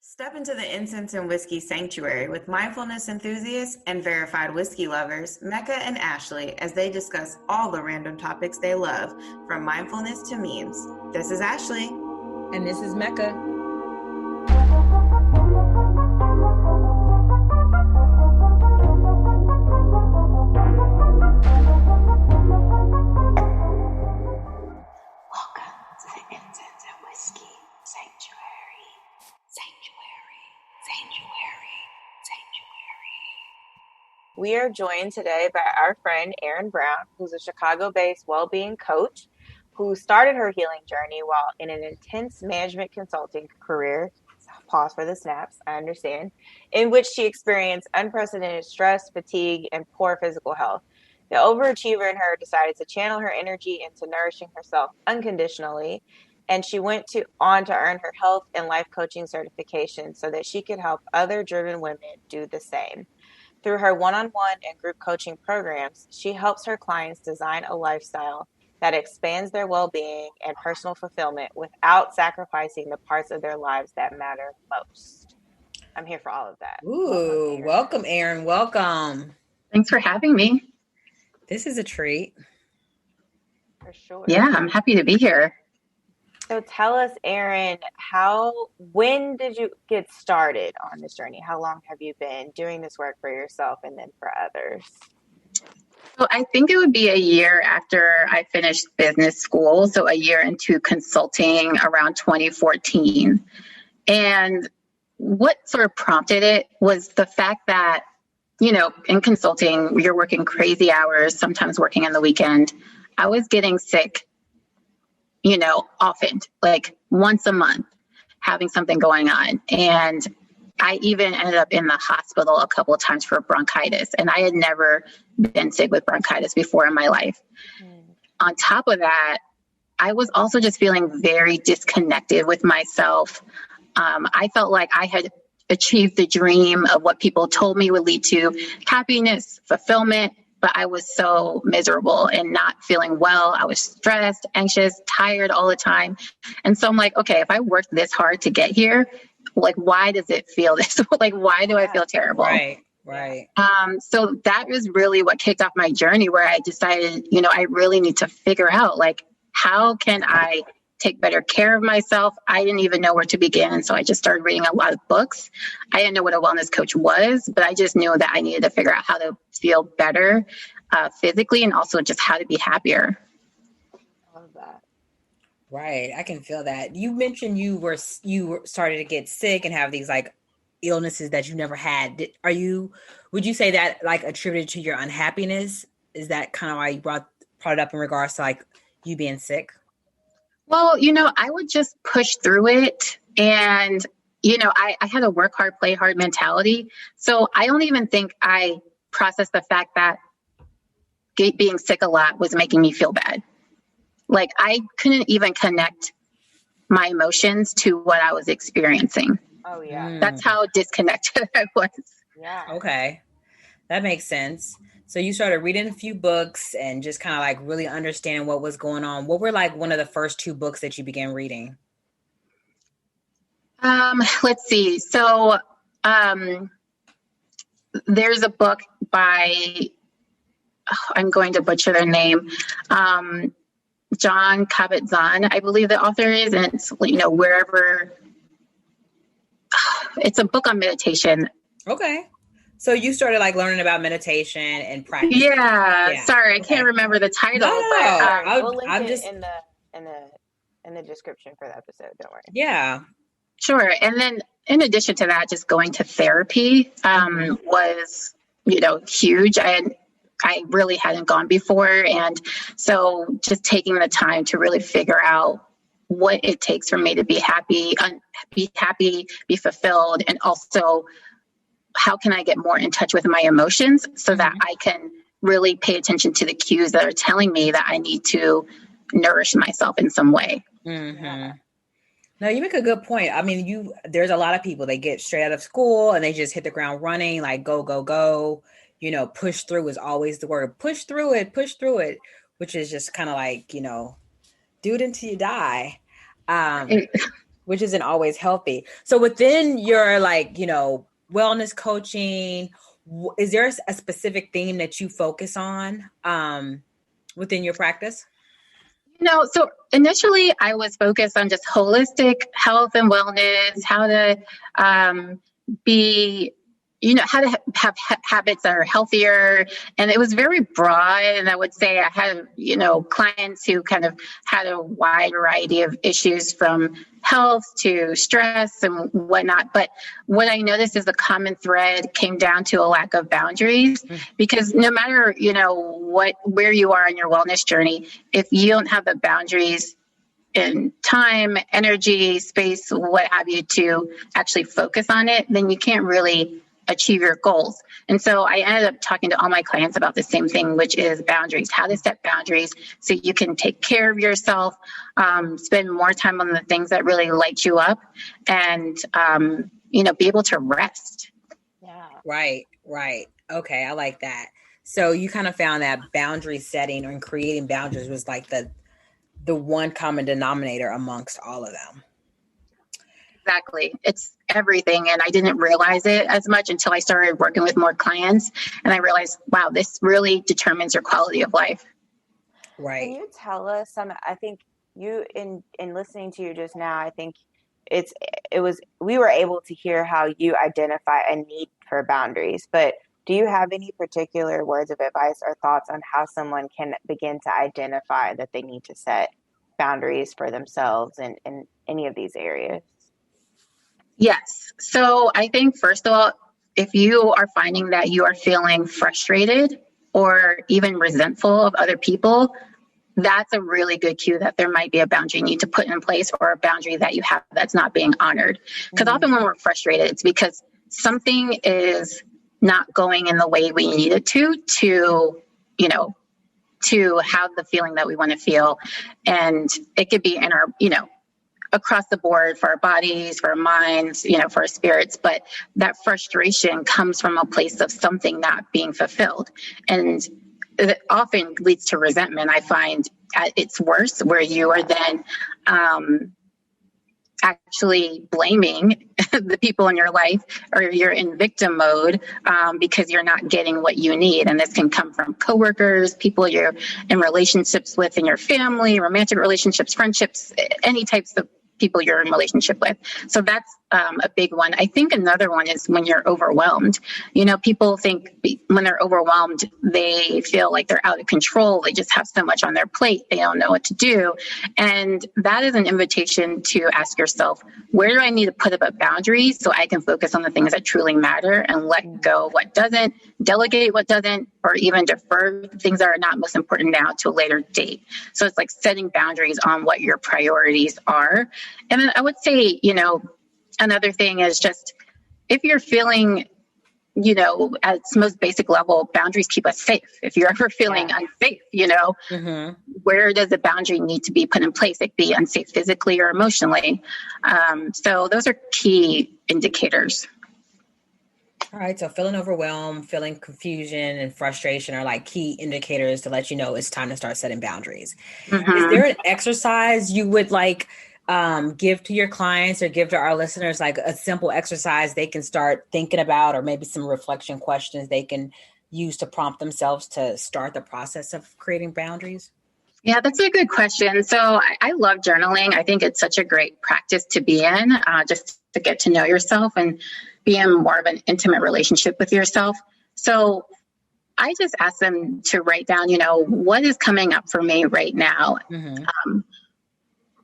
Step into the Incense and Whiskey sanctuary with mindfulness enthusiasts and verified whiskey lovers, Mecca and Ashley, as they discuss all the random topics they love, from mindfulness to memes. This is Ashley. And this is Mecca. We are joined today by our friend Erinne Brown, who's a Chicago-based well-being coach who started her healing journey while in an intense management consulting career, pause for the snaps, I understand, in which she experienced unprecedented stress, fatigue, and poor physical health. The overachiever in her decided to channel her energy into nourishing herself unconditionally, and she went on to earn her health and life coaching certification so that she could help other driven women do the same. Through her one-on-one and group coaching programs, she helps her clients design a lifestyle that expands their well-being and personal fulfillment without sacrificing the parts of their lives that matter most. I'm here for all of that. Ooh, welcome, Erin. Welcome. Thanks for having me. This is a treat. For sure. Yeah, I'm happy to be here. So tell us, Erin, when did you get started on this journey? How long have you been doing this work for yourself and then for others? So I think it would be a year after I finished business school. So a year into consulting around 2014. And what sort of prompted it was the fact that, you know, in consulting, you're working crazy hours, sometimes working on the weekend. I was getting sick, you know, often, like once a month, having something going on. And I even ended up in the hospital a couple of times for bronchitis. And I had never been sick with bronchitis before in my life. On top of that, I was also just feeling very disconnected with myself. I felt like I had achieved the dream of what people told me would lead to happiness, fulfillment, but I was so miserable and not feeling well. I was stressed, anxious, tired all the time. And so I'm like, okay, if I worked this hard to get here, like, why does it feel this? Like, why do I feel terrible? Right. So that was really what kicked off my journey, where I decided, you know, I really need to figure out, like, how can I take better care of myself? I didn't even know where to begin. And so I just started reading a lot of books. I didn't know what a wellness coach was, but I just knew that I needed to figure out how to feel better physically, and also just how to be happier. I love that. Right. I can feel that. You mentioned you were started to get sick and have these like illnesses that you never had. Would you say that like attributed to your unhappiness? Is that kind of why you brought it up in regards to like you being sick? Well, you know, I would just push through it. And, you know, I had a work hard, play hard mentality. So I don't even think I processed the fact that being sick a lot was making me feel bad. Like, I couldn't even connect my emotions to what I was experiencing. Oh, yeah. That's how disconnected I was. Yeah. Okay. That makes sense. So you started reading a few books and just kind of like really understanding what was going on. What were like one of the first two books that you began reading? Let's see. So there's a book by, I'm going to butcher their name, John Kabat-Zinn, I believe the author is, and it's, you know, it's a book on meditation. Okay. So you started like learning about meditation and practice. Yeah. Sorry, I can't remember the title. But we'll link it in the description for the episode. Don't worry. Yeah. Sure. And then in addition to that, just going to therapy was, you know, huge. I really hadn't gone before. And so just taking the time to really figure out what it takes for me to be happy, be fulfilled, and also how can I get more in touch with my emotions so that I can really pay attention to the cues that are telling me that I need to nourish myself in some way. Mm-hmm. No, you make a good point. I mean, there's a lot of people, they get straight out of school and they just hit the ground running, like go, go, go. You know, push through is always the word. Push through it, which is just kind of like, you know, do it until you die. which isn't always healthy. So within your wellness coaching, is there a specific theme that you focus on within your practice? So initially I was focused on just holistic health and wellness, how to be, how to have habits that are healthier. And it was very broad. And I would say I had, clients who kind of had a wide variety of issues from health to stress and whatnot. But what I noticed is the common thread came down to a lack of boundaries, because no matter, where you are in your wellness journey, if you don't have the boundaries in time, energy, space, what have you, to actually focus on it, then you can't really achieve your goals. And so I ended up talking to all my clients about the same thing, which is boundaries, how to set boundaries so you can take care of yourself, spend more time on the things that really light you up, and, be able to rest. Yeah. Right. Okay. I like that. So you kind of found that boundary setting and creating boundaries was like the one common denominator amongst all of them. Exactly. It's everything. And I didn't realize it as much until I started working with more clients. And I realized, wow, this really determines your quality of life. Right. Can you tell us I think you, in listening to you just now, I think we were able to hear how you identify a need for boundaries, but do you have any particular words of advice or thoughts on how someone can begin to identify that they need to set boundaries for themselves in any of these areas? Yes. So I think, first of all, if you are finding that you are feeling frustrated or even resentful of other people, that's a really good cue that there might be a boundary you need to put in place, or a boundary that you have that's not being honored. Because often when we're frustrated, it's because something is not going in the way we need it to have the feeling that we want to feel. And it could be in our, across the board, for our bodies, for our minds, for our spirits. But that frustration comes from a place of something not being fulfilled. And it often leads to resentment. I find at its worst, where you are then actually blaming the people in your life, or you're in victim mode because you're not getting what you need. And this can come from coworkers, people you're in relationships with in your family, romantic relationships, friendships, any types of people you're in relationship with. So that's a big one. I think another one is when you're overwhelmed. People think when they're overwhelmed, they feel like they're out of control. They just have so much on their plate. They don't know what to do. And that is an invitation to ask yourself, where do I need to put up a boundary so I can focus on the things that truly matter and let go what doesn't, delegate what doesn't, or even defer things that are not most important now to a later date. So it's like setting boundaries on what your priorities are. And then I would say, another thing is just, if you're feeling, at its most basic level, boundaries keep us safe. If you're ever feeling unsafe, where does the boundary need to be put in place? It could be unsafe physically or emotionally. So those are key indicators. All right. So feeling overwhelmed, feeling confusion and frustration are like key indicators to let you know it's time to start setting boundaries. Mm-hmm. Is there an exercise you would give to your clients or give to our listeners, like a simple exercise they can start thinking about, or maybe some reflection questions they can use to prompt themselves to start the process of creating boundaries? Yeah, that's a good question. So I love journaling. I think it's such a great practice to be in, just to get to know yourself and be in more of an intimate relationship with yourself. So I just ask them to write down, what is coming up for me right now? Mm-hmm.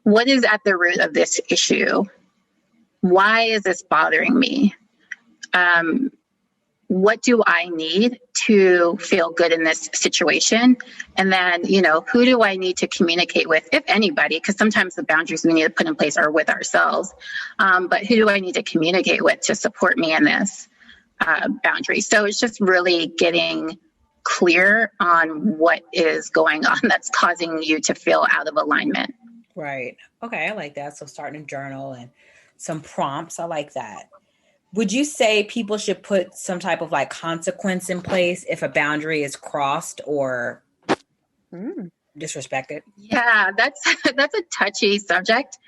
What is at the root of this issue? Why is this bothering me? What do I need to feel good in this situation? And then, who do I need to communicate with, if anybody? Because sometimes the boundaries we need to put in place are with ourselves. But who do I need to communicate with to support me in this boundary? So it's just really getting clear on what is going on that's causing you to feel out of alignment. Right. Okay. I like that. So starting a journal and some prompts. I like that. Would you say people should put some type of consequence in place if a boundary is crossed or disrespected? Yeah, that's a touchy subject.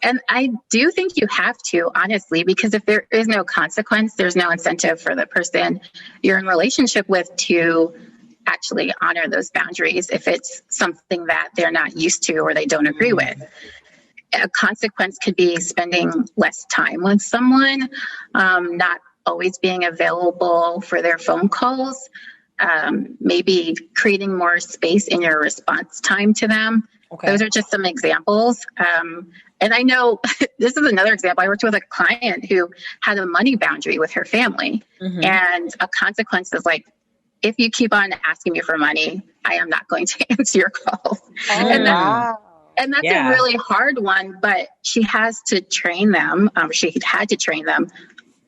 And I do think you have to, honestly, because if there is no consequence, there's no incentive for the person you're in relationship with to actually honor those boundaries if it's something that they're not used to or they don't agree with. A consequence could be spending less time with someone, not always being available for their phone calls, maybe creating more space in your response time to them. Okay. Those are just some examples. And I know this is another example. I worked with a client who had a money boundary with her family. Mm-hmm. And a consequence is like, if you keep on asking me for money, I am not going to answer your calls. Oh, and that's a really hard one, but she has to train them. She had to train them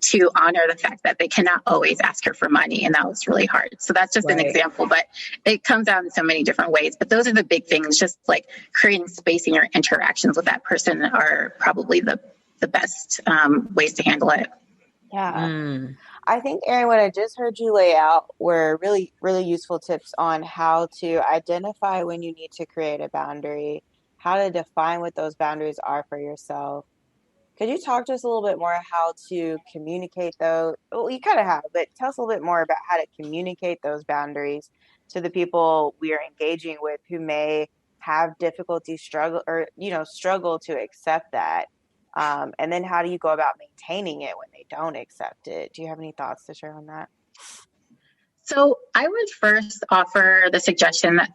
to honor the fact that they cannot always ask her for money. And that was really hard. So that's just an example, but it comes out in so many different ways. But those are the big things, just like creating space in your interactions with that person are probably the best ways to handle it. Yeah. I think, Erin, what I just heard you lay out were really, really useful tips on how to identify when you need to create a boundary, how to define what those boundaries are for yourself. Could you talk to us a little bit more how to communicate those? Well, you kind of have, but tell us a little bit more about how to communicate those boundaries to the people we are engaging with who may have difficulty struggle to accept that. And then how do you go about maintaining it when they don't accept it? Do you have any thoughts to share on that? So I would first offer the suggestion that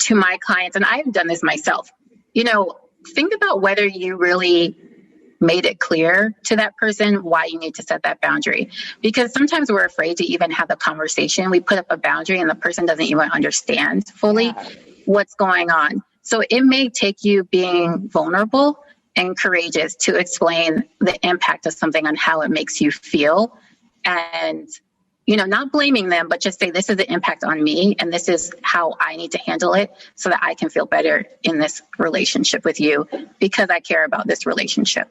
to my clients, and I've done this myself, think about whether you really made it clear to that person why you need to set that boundary. Because sometimes we're afraid to even have the conversation. We put up a boundary and the person doesn't even understand fully what's going on. So it may take you being vulnerable and courageous to explain the impact of something on how it makes you feel. And, not blaming them, but just say, this is the impact on me. And this is how I need to handle it so that I can feel better in this relationship with you because I care about this relationship.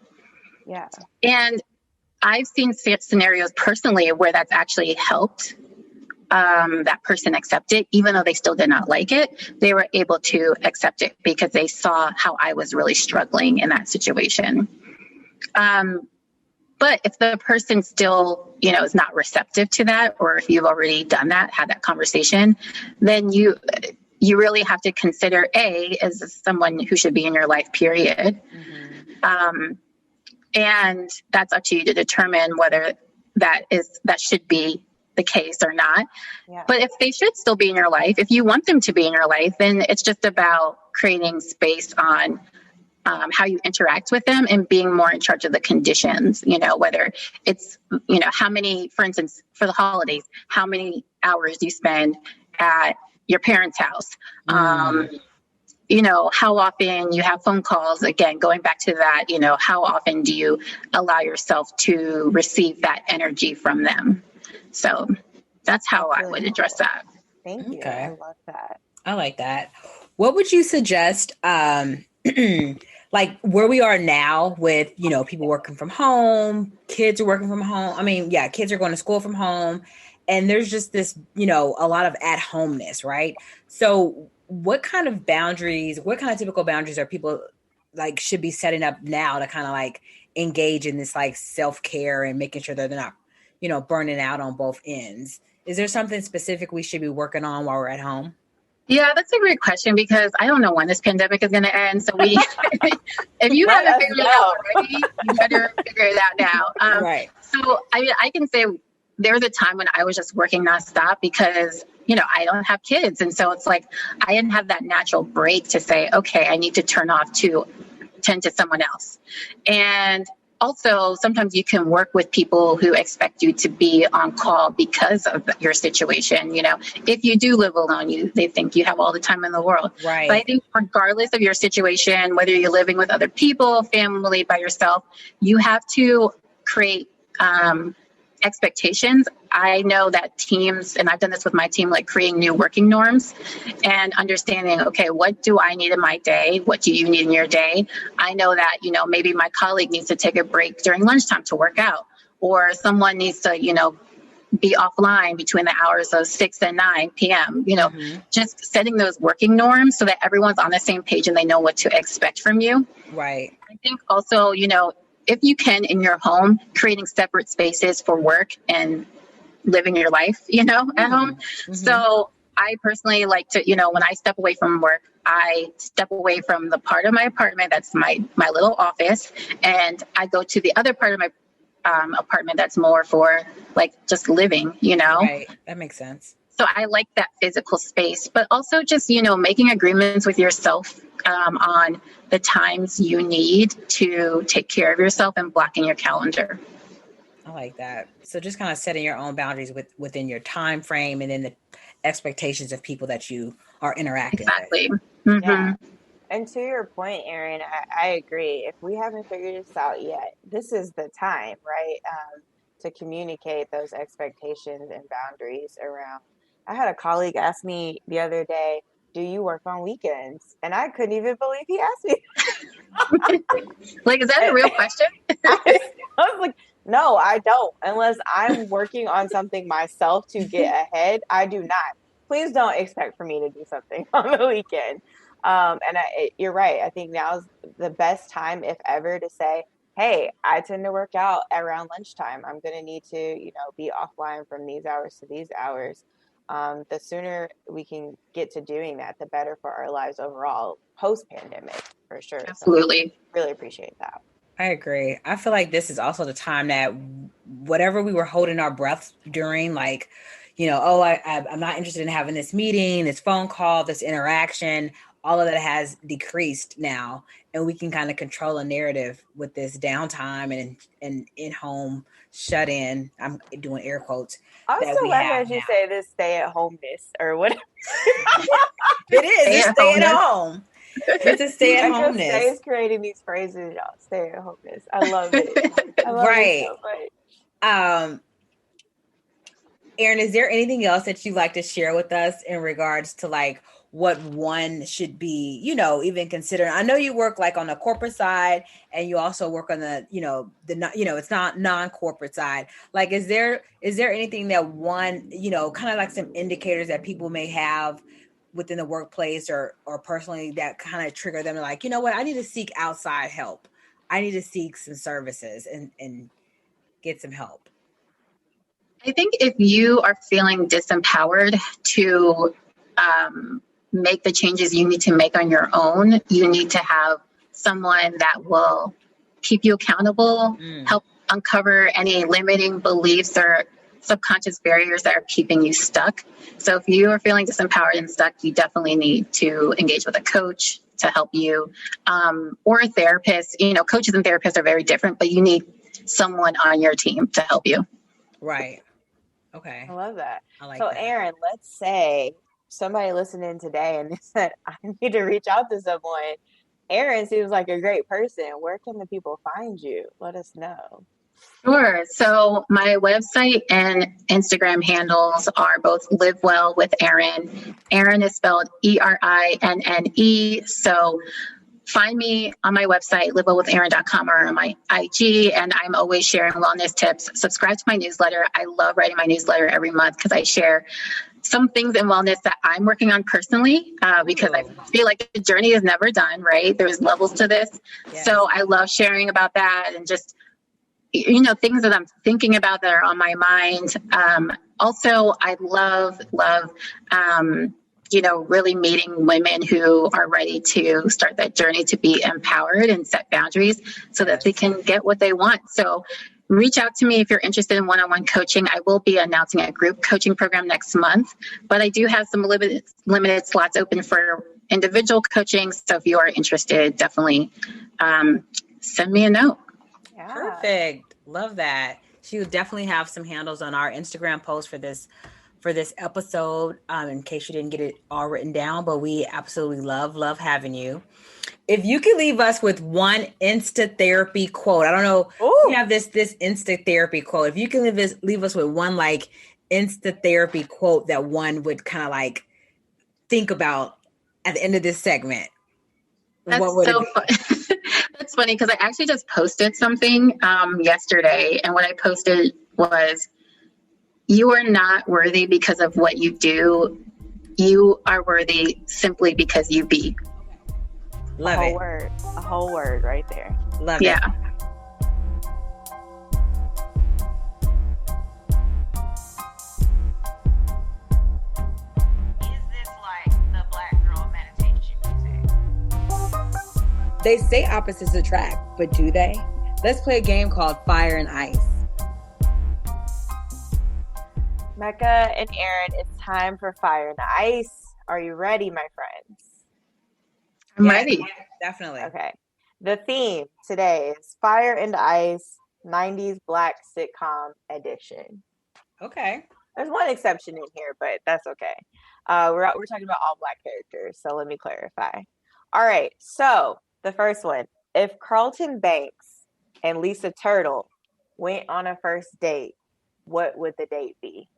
Yeah. And I've seen scenarios personally where that's actually helped that person accept it, even though they still did not like it. They were able to accept it because they saw how I was really struggling in that situation. But if the person still, is not receptive to that, or if you've already done that, had that conversation, then you really have to consider as someone who should be in your life, period. Mm-hmm. And that's up to you to determine whether that should be the case or not. Yeah. But if they should still be in your life, if you want them to be in your life, then it's just about creating space on how you interact with them and being more in charge of the conditions, whether it's, how many, for instance, for the holidays, how many hours do you spend at your parents' house? How often you have phone calls, again, going back to that, how often do you allow yourself to receive that energy from them? So that's how I would address that. Thank you. Okay. I love that. I like that. What would you suggest, like where we are now with, people working from home, kids are working from home. Kids are going to school from home. And there's just this, a lot of at homeness, right? So what kind of typical boundaries are people like should be setting up now to kind of like engage in this like self-care and making sure that they're not, burning out on both ends? Is there something specific we should be working on while we're at home? Yeah, that's a great question because I don't know when this pandemic is going to end. So if you haven't figured it out already, you better figure it out now. Right. So I can say there was a time when I was just working nonstop because, I don't have kids. And so it's like, I didn't have that natural break to say, okay, I need to turn off to tend to someone else. And also, sometimes you can work with people who expect you to be on call because of your situation. If you do live alone, they think you have all the time in the world. Right. But I think regardless of your situation, whether you're living with other people, family, by yourself, you have to create expectations. I know that teams, and I've done this with my team, like creating new working norms and understanding, okay, what do I need in my day? What do you need in your day? I know that, maybe my colleague needs to take a break during lunchtime to work out, or someone needs to, be offline between the hours of 6 and 9 p.m. Just setting those working norms so that everyone's on the same page and they know what to expect from you. Right. I think also, if you can in your home, creating separate spaces for work and living your life, at home. So I personally like to, when I step away from work, I step away from the part of my apartment that's my little office, and I go to the other part of my apartment that's more for like just living, Right. That makes sense. So I like that physical space, but also just, making agreements with yourself on the times you need to take care of yourself and blocking your calendar. I like that. So just kind of setting your own boundaries within your time frame and then the expectations of people that you are interacting with. Yeah. And to your point, Erin, I agree. If we haven't figured this out yet, this is the time, right? To communicate those expectations and boundaries around. I had a colleague ask me the other day, do you work on weekends? And I couldn't even believe he asked me. Like, is that a real question? I was like, no, I don't. Unless I'm working on something myself to get ahead, I do not. Please don't expect for me to do something on the weekend. You're right. I think now's the best time, if ever, to say, hey, I tend to work out around lunchtime. I'm going to need to, be offline from these hours to these hours. The sooner we can get to doing that, the better for our lives overall, post-pandemic, for sure. Absolutely. So really appreciate that. I agree. I feel like this is also the time that whatever we were holding our breath during, like, I'm not interested in having this meeting, this phone call, this interaction, all of that has decreased now. And we can kind of control a narrative with this downtime and in-home shut-in. I'm doing air quotes. I'm still laughing as you say this stay-at-homeness or whatever. It is. It's stay-at-home. It's a stay-at-homeness. Stay is creating these phrases, y'all. Stay-at-homeness. I love it. I love it so much. Erin, is there anything else that you'd like to share with us in regards to like what one should be, even considering? I know you work like on the corporate side and you also work on the, it's not non-corporate side. Like, is there anything that one, kind of like some indicators that people may have within the workplace or personally that kind of trigger them like, I need to seek outside help. I need to seek some services and get some help. I think if you are feeling disempowered to make the changes you need to make on your own, you need to have someone that will keep you accountable, help uncover any limiting beliefs or subconscious barriers that are keeping you stuck. So if you are feeling disempowered and stuck, you definitely need to engage with a coach to help you, or a therapist. Coaches and therapists are very different, but you need someone on your team to help you. Right. Okay. I love that. I like so that. Erin, let's say somebody listening today and they said, I need to reach out to someone. Erin seems like a great person. Where can the people find you? Let us know. Sure. So my website and Instagram handles are both Live Well with Erin. Erin is spelled ERINNE. So find me on my website, livewellwitherin.com, or on my IG, and I'm always sharing wellness tips. Subscribe to my newsletter. I love writing my newsletter every month because I share some things in wellness that I'm working on personally, because I feel like the journey is never done, right? There's levels to this. Yes. So I love sharing about that and just, things that I'm thinking about that are on my mind. Also, I love, really meeting women who are ready to start that journey to be empowered and set boundaries so that they can get what they want. So reach out to me if you're interested in one-on-one coaching. I will be announcing a group coaching program next month, but I do have some limited slots open for individual coaching. So if you are interested, definitely send me a note. Yeah. Perfect. Love that. She will definitely have some handles on our Instagram post for this episode, in case you didn't get it all written down, but we absolutely love having you. If you could leave us with one Insta therapy quote, I don't know, we have this Insta therapy quote. If you can leave us with one like Insta therapy quote that one would kind of like think about at the end of this segment, what would it be? That's funny because I actually just posted something yesterday, and what I posted was, you are not worthy because of what you do. You are worthy simply because you be. Love it. A whole word right there. Love Yeah. it. Is this like the Black girl meditation music? They say opposites attract, but do they? Let's play a game called Fire and Ice. Mecca and Erin, it's time for Fire and Ice. Are you ready, my friends? I'm ready. Definitely. Okay. The theme today is Fire and Ice 90s Black Sitcom Edition. Okay. There's one exception in here, but that's okay. We're talking about all Black characters, so let me clarify. All right, so the first one. If Carlton Banks and Lisa Turtle went on a first date, what would the date be?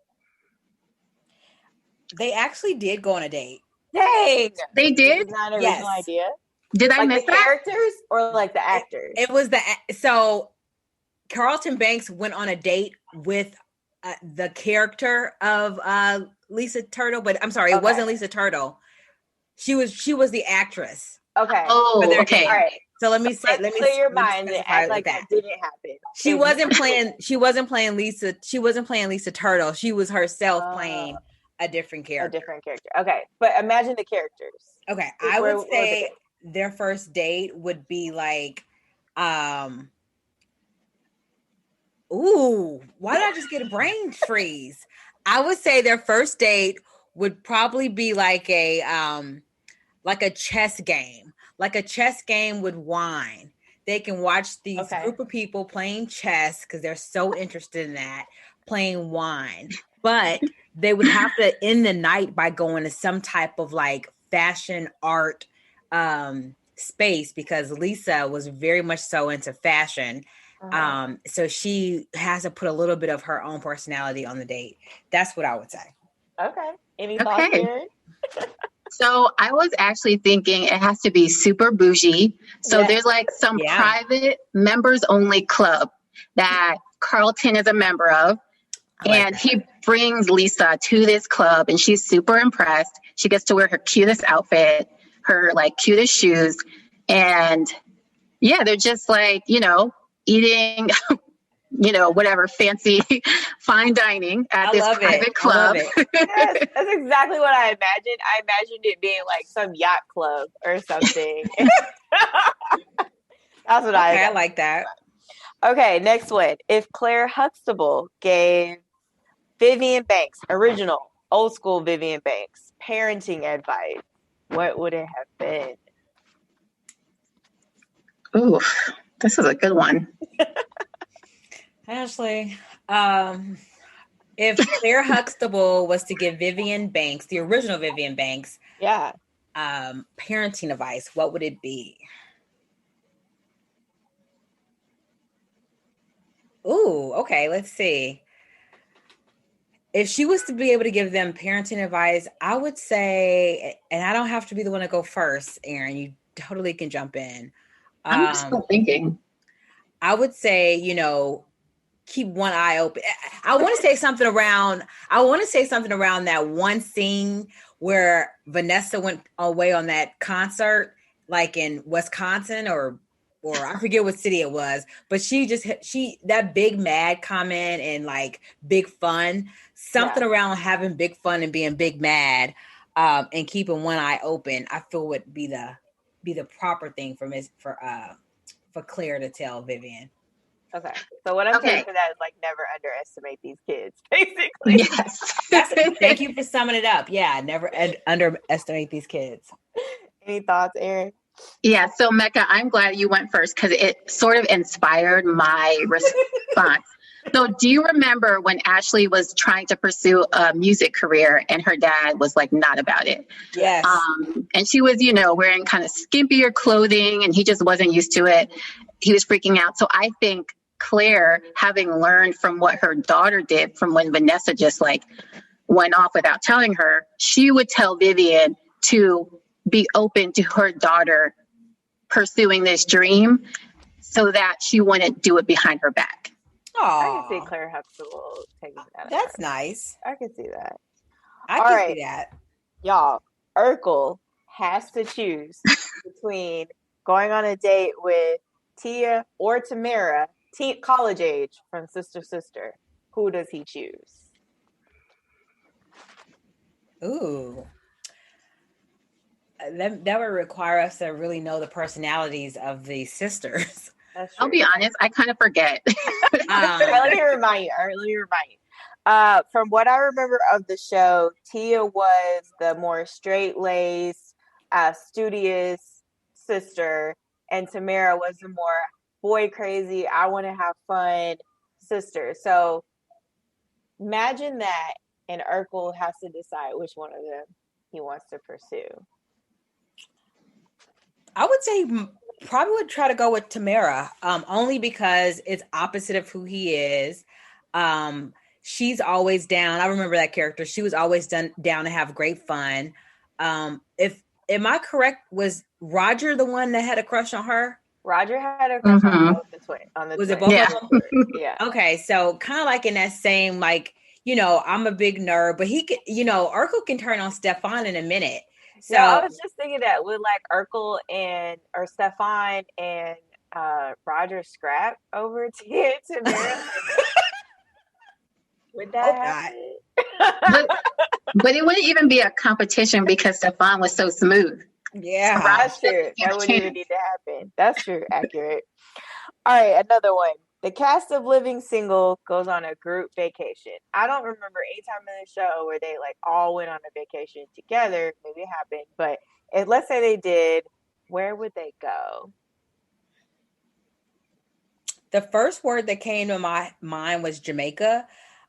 They actually did go on a date. Dang! They did? Not an Yes. original idea? Did I Like miss the that? characters or like the actors? It was so Carlton Banks went on a date with the character of Lisa Turtle, but I'm sorry, it wasn't Lisa Turtle. She was the actress. Okay. Oh, okay. All right. So let me Clear your mind and act like that didn't happen. She wasn't playing Lisa. She wasn't playing Lisa Turtle. She was herself playing a different character. Okay. But imagine the characters. Okay. I would say their first date would be like, ooh, why did I just get a brain freeze? I would say their first date would probably be like a chess game. Like a chess game with wine. They can watch these group of people playing chess because they're so interested in that, playing wine. But they would have to end the night by going to some type of like fashion art space because Lisa was very much so into fashion. So she has to put a little bit of her own personality on the date. That's what I would say. Okay. Any thoughts, Erin? So I was actually thinking it has to be super bougie. So there's like some private members only club that Carlton is a member of. And he brings Lisa to this club and she's super impressed. She gets to wear her cutest outfit, her like cutest shoes. And yeah, they're just like, eating, whatever fancy fine dining at this private club. Yes, that's exactly what I imagined. I imagined it being like some yacht club or something. That's what I like that. Okay, next one. If Claire Huxtable gave Vivian Banks, original, old school Vivian Banks, parenting advice, what would it have been? Ooh, this is a good one. Ashley, if Claire Huxtable was to give Vivian Banks, the original Vivian Banks, parenting advice, what would it be? Ooh, okay, let's see. If she was to be able to give them parenting advice, I would say, and I don't have to be the one to go first, Erin, you totally can jump in. I'm still thinking. I would say, keep one eye open. I want to say something around that one scene where Vanessa went away on that concert, like in Wisconsin or I forget what city it was, but that big mad comment and like big fun, something around having big fun and being big mad, and keeping one eye open, I feel would be the proper thing for Claire to tell Vivian. Okay. So what I'm saying for that is like never underestimate these kids, basically. Yes. Thank you for summing it up. Yeah, never underestimate these kids. Any thoughts, Erin? Yeah. So Mecca, I'm glad you went first because it sort of inspired my response. So do you remember when Ashley was trying to pursue a music career and her dad was like not about it? Yes. And she was, wearing kind of skimpier clothing and he just wasn't used to it. He was freaking out. So I think Claire, having learned from what her daughter did from when Vanessa just like went off without telling her, she would tell Vivian to be open to her daughter pursuing this dream so that she wouldn't do it behind her back. I can see Oh, Claire Huxtable taking that. that's nice. I can see that. I All can right, see that. y'all. Urkel has to choose between going on a date with Tia or Tamara, college age from Sister Sister. Who does he choose? Ooh. That would require us to really know the personalities of the sisters. That's true. I'll be honest, I kind of forget. Let me remind you. All right, let me remind you. From what I remember of the show, Tia was the more straight-laced, studious sister, and Tamara was the more boy crazy, I want to have fun sister. So imagine that, and Urkel has to decide which one of them he wants to pursue. I would say probably would try to go with Tamara, only because it's opposite of who he is. She's always down. I remember that character. She was always down to have great fun. If am I correct? Was Roger the one that had a crush on her? Roger had a crush on both the twin. Was it both of them? Yeah. Okay, so kind of like in that same, like, I'm a big nerd, but he could, Urkel can turn on Stefan in a minute. So yeah, I was just thinking that with like Urkel or Stefan and Roger scrap over to Mary. Would that happen? But it wouldn't even be a competition because Stefan was so smooth. Yeah, that's true. That wouldn't even need to happen. That's true. Accurate. All right, another one. The cast of Living Single goes on a group vacation. I don't remember any time in the show where they like all went on a vacation together. Maybe it happened, but let's say they did, where would they go? The first word that came to my mind was Jamaica,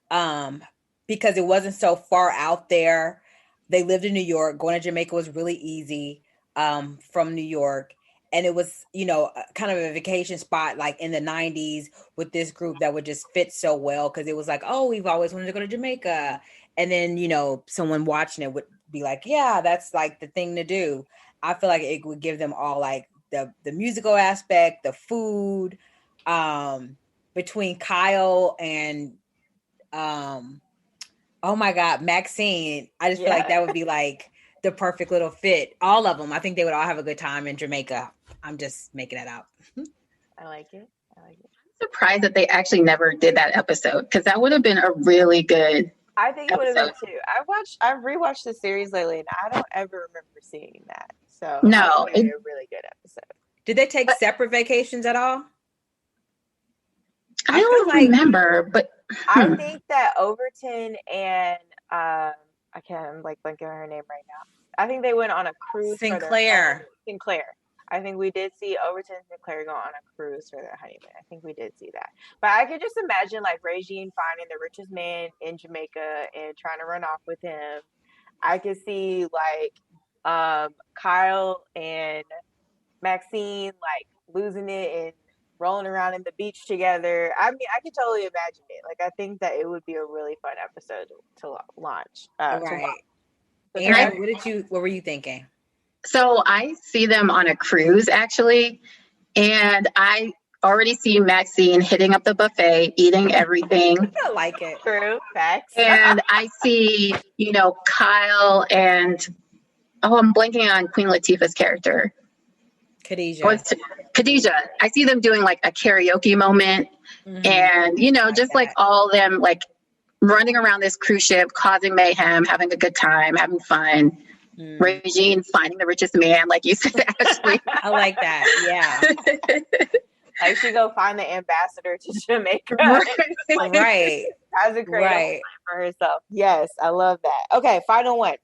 because it wasn't so far out there. They lived in New York. Going to Jamaica was really easy from New York. And it was, kind of a vacation spot like in the 90s with this group that would just fit so well because it was like, oh, we've always wanted to go to Jamaica. And then, someone watching it would be like, yeah, that's like the thing to do. I feel like it would give them all like the musical aspect, the food, between Kyle and, oh my God, Maxine. I just feel like that would be like the perfect little fit. All of them. I think they would all have a good time in Jamaica. I'm just making that up. I like it. I'm surprised that they actually never did that episode because that would have been a really good I think it would have been too. I've rewatched the series lately and I don't ever remember seeing that. So no, it's a really good episode. Did they take separate vacations at all? I don't remember, but I think that Overton and I'm like blanking on her name right now. I think they went on a cruise. Sinclair. I think we did see Overton and Sinclair go on a cruise for their honeymoon. I think we did see that. But I could just imagine like Regine finding the richest man in Jamaica and trying to run off with him. I could see like Kyle and Maxine like losing it and rolling around in the beach together. I mean, I could totally imagine it. Like, I think that it would be a really fun episode to launch. Right. Erin, what were you thinking? So I see them on a cruise actually, and I already see Maxine hitting up the buffet, eating everything. I like it. True. Facts. And I see, Kyle and, I'm blanking on Queen Latifah's character. Khadijah. I see them doing like a karaoke moment and, just like all them like running around this cruise ship, causing mayhem, having a good time, having fun. Regine finding the richest man, like you said, Ashley. I like that. Yeah. Like she go find the ambassador to Jamaica. Right. Has a great time for herself. Yes, I love that. Okay, final one.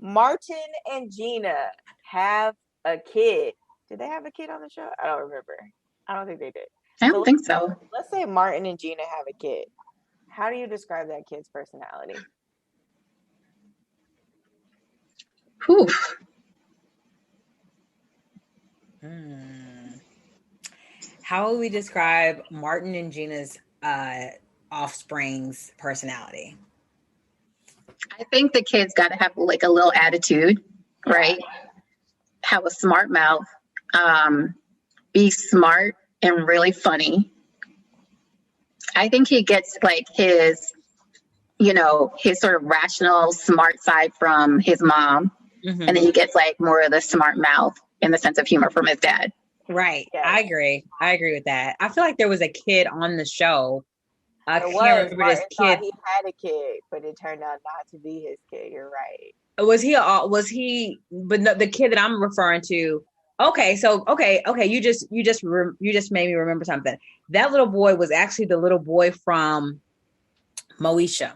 Martin and Gina have a kid. Did they have a kid on the show? I don't remember. I don't think they did. I don't think so. Let's say Martin and Gina have a kid. How do you describe that kid's personality? Whew. How would we describe Martin and Gina's offspring's personality? I think the kid's got to have like a little attitude, right? Have a smart mouth, be smart and really funny. I think he gets like his, his sort of rational, smart side from his mom. Mm-hmm. And then he gets like more of the smart mouth and the sense of humor from his dad. Right. Yes. I agree with that. I feel like there was a kid on the show. I It can't was. remember Martin this thought kid. he had a kid, but it turned out not to be his kid. You're right. Was he, but no, the kid that I'm referring to. Okay. You just made me remember something. That little boy was actually the little boy from Moesha.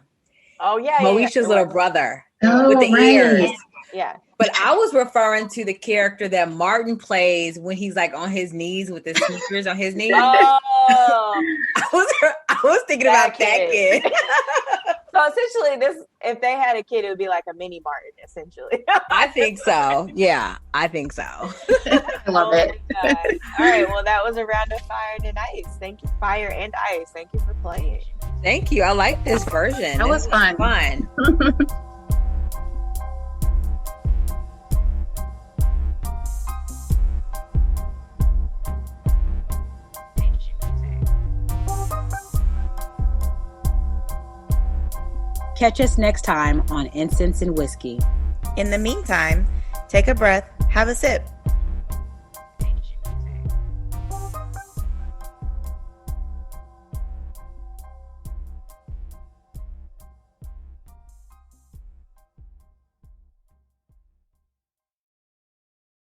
Oh, yeah. Moesha's little brother Oh, with the right. ears. Yeah. But I was referring to the character that Martin plays when he's like on his knees with the sneakers on his knees. Oh, I was thinking about that kid. So essentially, if they had a kid, it would be like a mini Martin, essentially. I think so. Yeah, I think so. I love it. My God. All right. Well, that was a round of fire and ice. Thank you, fire and ice. Thank you for playing. Thank you. I like this version. That was fun. Catch us next time on Incense and Whiskey. In the meantime, take a breath, have a sip,